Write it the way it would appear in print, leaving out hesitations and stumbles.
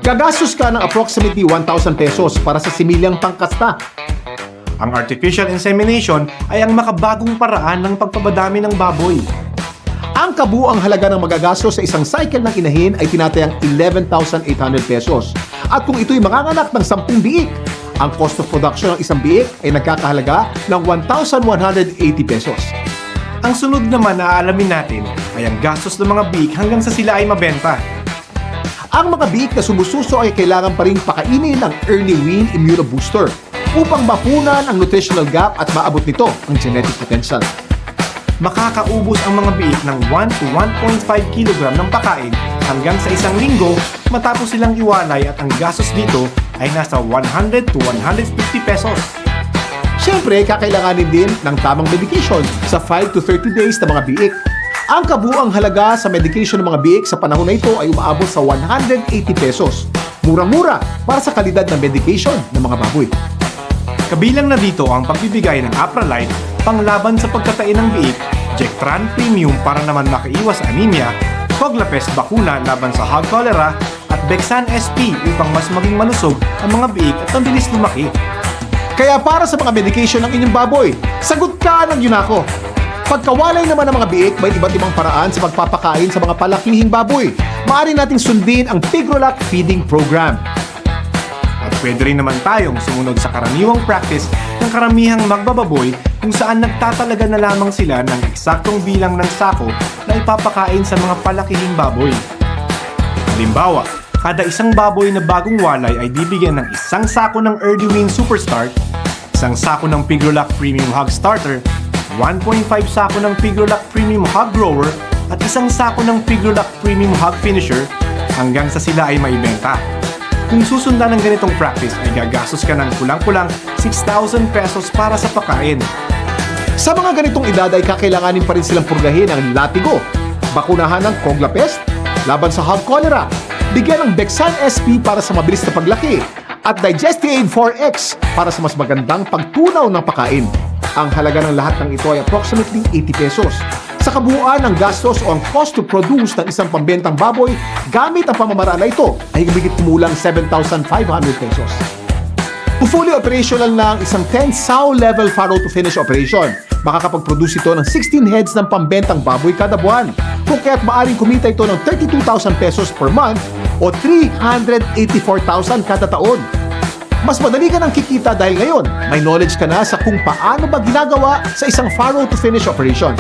Gagastos ka ng approximately 1,000 pesos para sa similyang pangkasta. Ang artificial insemination ay ang makabagong paraan ng pagpapadami ng baboy. Ang kabuang halaga ng magagastos sa isang cycle ng inahin ay tinatayang 11,800 pesos. At kung ito'y manganganak ng 10 biik, ang cost of production ng isang biik ay nagkakahalaga ng 1,180 pesos. Ang sunod naman na aalamin natin ay ang gastos ng mga biik hanggang sa sila ay mabenta. Ang mga biik na sumususo ay kailangan pa rin pakainin ng early wean immunobooster upang mapunan ang nutritional gap at maabot nito ang genetic potential. Makakaubos ang mga biik ng 1 to 1.5 kg ng pakain hanggang sa isang linggo matapos silang iwalay at ang gastos dito ay nasa 100 to 150 pesos. Siyempre, kakailanganin din ng tamang medication sa 5 to 30 days na mga biik. Ang kabuang halaga sa medication ng mga biik sa panahon na ito ay umaabot sa 180 pesos. Murang-mura para sa kalidad ng medication ng mga baboy. Kabilang na dito ang pagbibigay ng Apralite panglaban sa pagkatain ng biik, Jectran Premium para naman makaiwas sa anemia, Coglapest bakuna laban sa hog cholera, at Bexan SP upang mas maging malusog ang mga biik at mabilis lumaki. Kaya para sa mga medication ng inyong baboy, sagot ka ng Yunako. Pagkawalay naman ng mga biik, may iba't ibang paraan sa pagpapakain sa mga palakihing baboy. Maaari nating sundin ang Pigrolac Feeding Program. At pwede rin naman tayong sumunod sa karaniwang practice ng karamihang magbababoy kung saan nagtatalaga na lamang sila ng eksaktong bilang ng sako na ipapakain sa mga palakihing baboy. Halimbawa, kada isang baboy na bagong walay ay bibigyan ng isang sako ng Early Wean Superstart, isang sako ng Pigrolac Premium Hog Starter, 1.5 sako ng Pigrolac Premium Hog Grower, at isang sako ng Pigrolac Premium Hog Finisher hanggang sa sila ay maibenta. Kung susundan ng ganitong practice ay gagastos ka ng kulang-kulang 6,000 pesos para sa pagkain. Sa mga ganitong edad ay kakailanganin pa rin silang purgahin ang latigo, bakunahan ng Coglapest, laban sa hog cholera, bigyan ng Bexan SP para sa mabilis na paglaki, at Digestiaid 4X para sa mas magandang pagtunaw ng pagkain. Ang halaga ng lahat ng ito ay approximately 80 pesos. Sa kabuuan ng gastos o ang cost to produce ng isang pambentang baboy gamit ang pamamaraan na ito ay higit kumulang 7,500 pesos. Kung fully operational na ang isang 10 sow level farrow to finish operation, makakapag-produce ito ng 16 heads ng pambentang baboy kada buwan. Kung kaya't maaring kumita ito ng 32,000 pesos per month o 384,000 kada taon. Mas madali ka nang kikita dahil ngayon may knowledge ka na sa kung paano ba ginagawa sa isang farrow to finish operation.